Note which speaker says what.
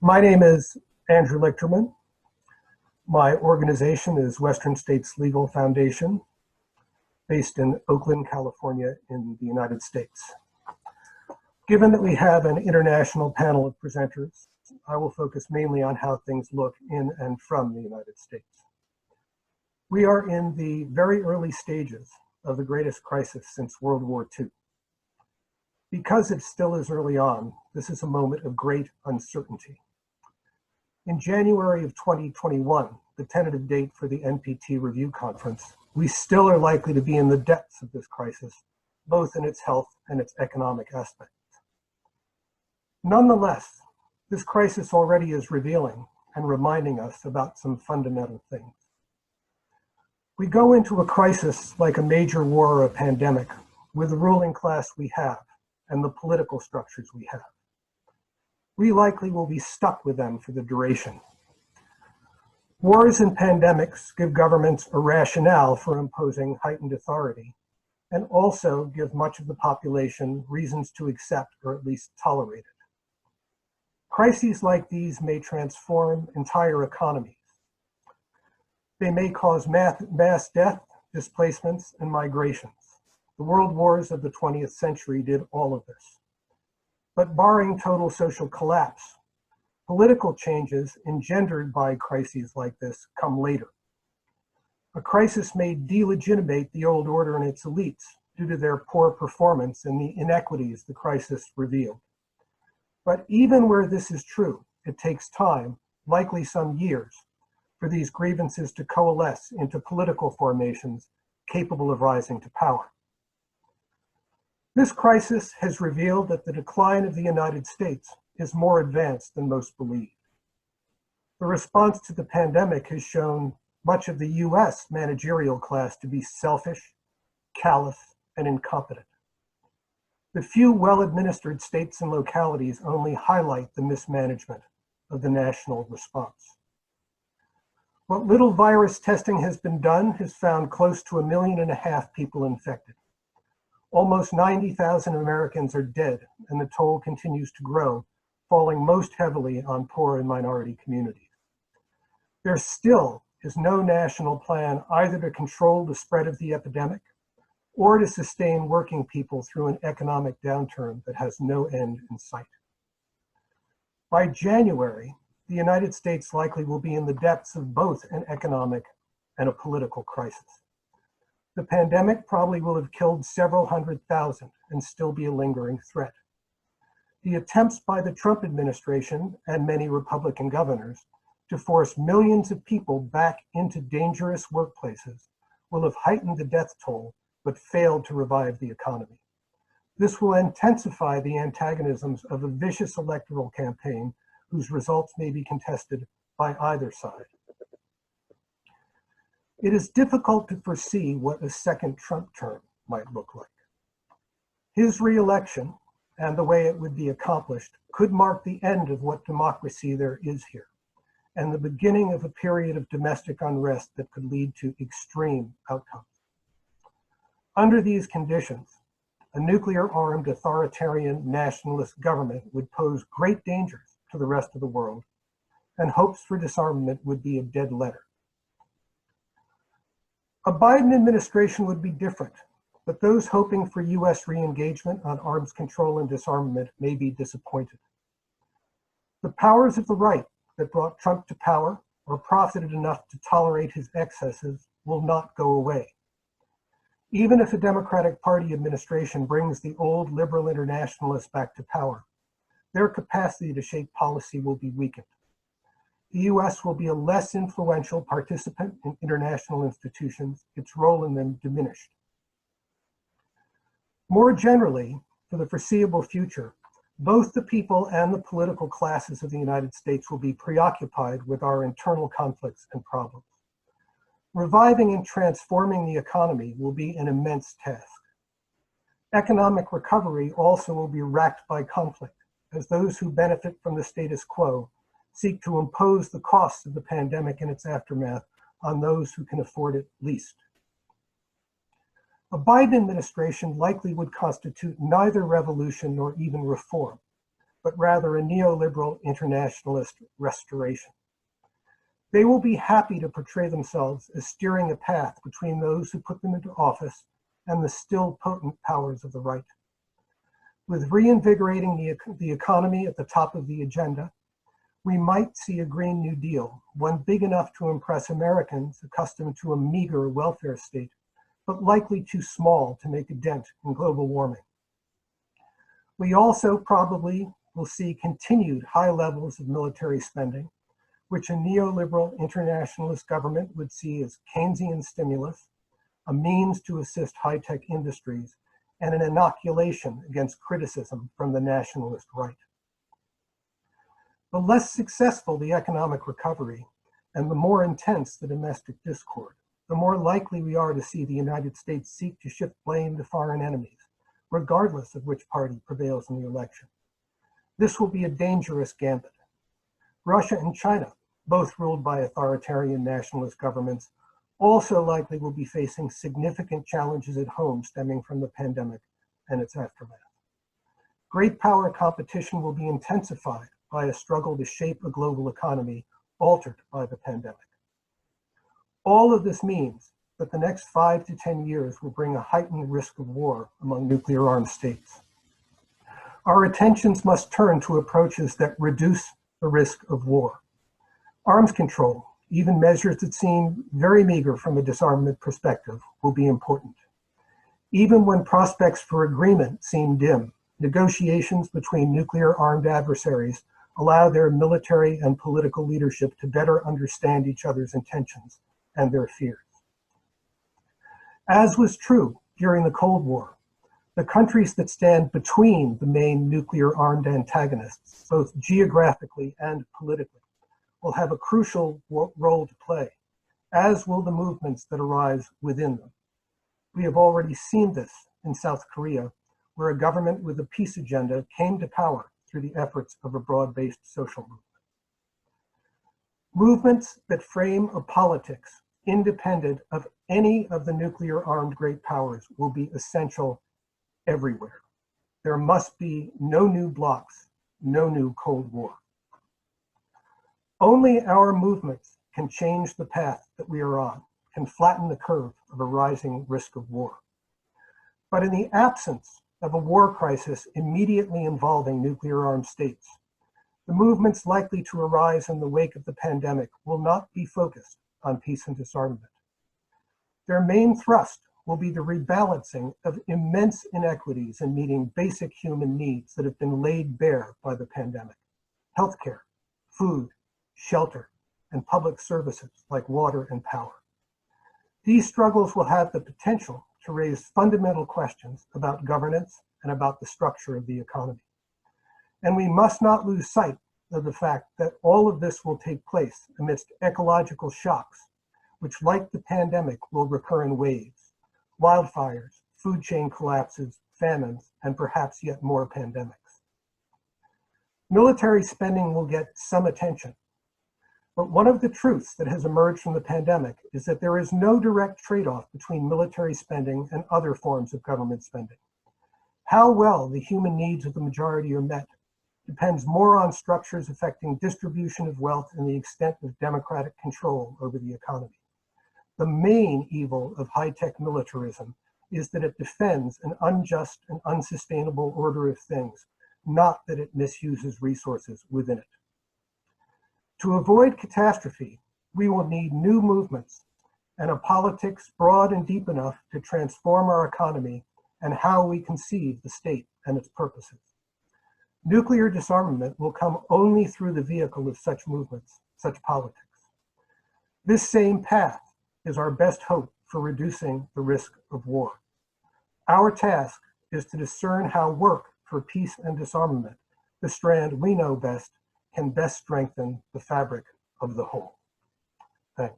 Speaker 1: My name is Andrew Lichterman. My organization is Western States Legal Foundation, based in Oakland, California, in the United States. Given that we have an international panel of presenters, I will focus mainly on how things look in and from the United States. We are in the very early stages of the greatest crisis since World War II. Because it still is early on, this is a moment of great uncertainty. In January of 2021, the tentative date for the NPT review conference, we still are likely to be in the depths of this crisis, both in its health and its economic aspects. Nonetheless, this crisis already is revealing and reminding us about some fundamental things. We go into a crisis like a major war or a pandemic with the ruling class we have and the political structures we have. We likely will be stuck with them for the duration. Wars and pandemics give governments a rationale for imposing heightened authority and also give much of the population reasons to accept or at least tolerate it. Crises like these may transform entire economies. They may cause mass death, displacements, and migrations. The world wars of the 20th century did all of this. But barring total social collapse, political changes engendered by crises like this come later. A crisis may delegitimate the old order and its elites due to their poor performance and the inequities the crisis revealed. But even where this is true, it takes time, likely some years, for these grievances to coalesce into political formations capable of rising to power. This crisis has revealed that the decline of the United States is more advanced than most believe. The response to the pandemic has shown much of the US managerial class to be selfish, callous, and incompetent. The few well-administered states and localities only highlight the mismanagement of the national response. What little virus testing has been done has found close to 1.5 million people infected. Almost 90,000 Americans are dead, and the toll continues to grow, falling most heavily on poor and minority communities. There still is no national plan either to control the spread of the epidemic or to sustain working people through an economic downturn that has no end in sight. By January, the United States likely will be in the depths of both an economic and a political crisis. The pandemic probably will have killed several 100,000 and still be a lingering threat. The attempts by the Trump administration and many Republican governors to force millions of people back into dangerous workplaces will have heightened the death toll but failed to revive the economy. This will intensify the antagonisms of a vicious electoral campaign whose results may be contested by either side. It is difficult to foresee what a second Trump term might look like. His re-election and the way it would be accomplished could mark the end of what democracy there is here, and the beginning of a period of domestic unrest that could lead to extreme outcomes. Under these conditions, a nuclear-armed authoritarian nationalist government would pose great dangers to the rest of the world, and hopes for disarmament would be a dead letter. A Biden administration would be different, but those hoping for US re-engagement on arms control and disarmament may be disappointed. The powers of the right that brought Trump to power or profited enough to tolerate his excesses will not go away. Even if a Democratic Party administration brings the old liberal internationalists back to power, their capacity to shape policy will be weakened. The US will be a less influential participant in international institutions, its role in them diminished. More generally, for the foreseeable future, both the people and the political classes of the United States will be preoccupied with our internal conflicts and problems. Reviving and transforming the economy will be an immense task. Economic recovery also will be racked by conflict, as those who benefit from the status quo seek to impose the costs of the pandemic and its aftermath on those who can afford it least. A Biden administration likely would constitute neither revolution nor even reform, but rather a neoliberal internationalist restoration. They will be happy to portray themselves as steering a path between those who put them into office and the still potent powers of the right. With reinvigorating the economy at the top of the agenda, we might see a Green New Deal, one big enough to impress Americans accustomed to a meager welfare state, but likely too small to make a dent in global warming. We also probably will see continued high levels of military spending, which a neoliberal internationalist government would see as Keynesian stimulus, a means to assist high-tech industries, and an inoculation against criticism from the nationalist right. The less successful the economic recovery and the more intense the domestic discord, the more likely we are to see the United States seek to shift blame to foreign enemies, regardless of which party prevails in the election. This will be a dangerous gambit. Russia and China, both ruled by authoritarian nationalist governments, also likely will be facing significant challenges at home stemming from the pandemic and its aftermath. Great power competition will be intensified by a struggle to shape a global economy altered by the pandemic. All of this means that the next 5 to 10 years will bring a heightened risk of war among nuclear-armed states. Our attentions must turn to approaches that reduce the risk of war. Arms control, even measures that seem very meager from a disarmament perspective, will be important. Even when prospects for agreement seem dim, negotiations between nuclear-armed adversaries allow their military and political leadership to better understand each other's intentions and their fears. As was true during the Cold War, the countries that stand between the main nuclear-armed antagonists, both geographically and politically, will have a crucial role to play, as will the movements that arise within them. We have already seen this in South Korea, where a government with a peace agenda came to power through the efforts of a broad-based social movement. Movements that frame a politics independent of any of the nuclear-armed great powers will be essential everywhere. There must be no new blocs, no new Cold War. Only our movements can change the path that we are on, can flatten the curve of a rising risk of war. But in the absence of a war crisis immediately involving nuclear-armed states, the movements likely to arise in the wake of the pandemic will not be focused on peace and disarmament. Their main thrust will be the rebalancing of immense inequities in meeting basic human needs that have been laid bare by the pandemic: healthcare, food, shelter, and public services like water and power. These struggles will have the potential to raise fundamental questions about governance and about the structure of the economy. And we must not lose sight of the fact that all of this will take place amidst ecological shocks, which, like the pandemic, will recur in waves: wildfires, food chain collapses, famines, and perhaps yet more pandemics. Military spending will get some attention, but one of the truths that has emerged from the pandemic is that there is no direct trade-off between military spending and other forms of government spending. How well the human needs of the majority are met depends more on structures affecting distribution of wealth and the extent of democratic control over the economy. The main evil of high-tech militarism is that it defends an unjust and unsustainable order of things, not that it misuses resources within it. To avoid catastrophe, we will need new movements and a politics broad and deep enough to transform our economy and how we conceive the state and its purposes. Nuclear disarmament will come only through the vehicle of such movements, such politics. This same path is our best hope for reducing the risk of war. Our task is to discern how work for peace and disarmament, the strand we know best, can best strengthen the fabric of the whole. Thanks.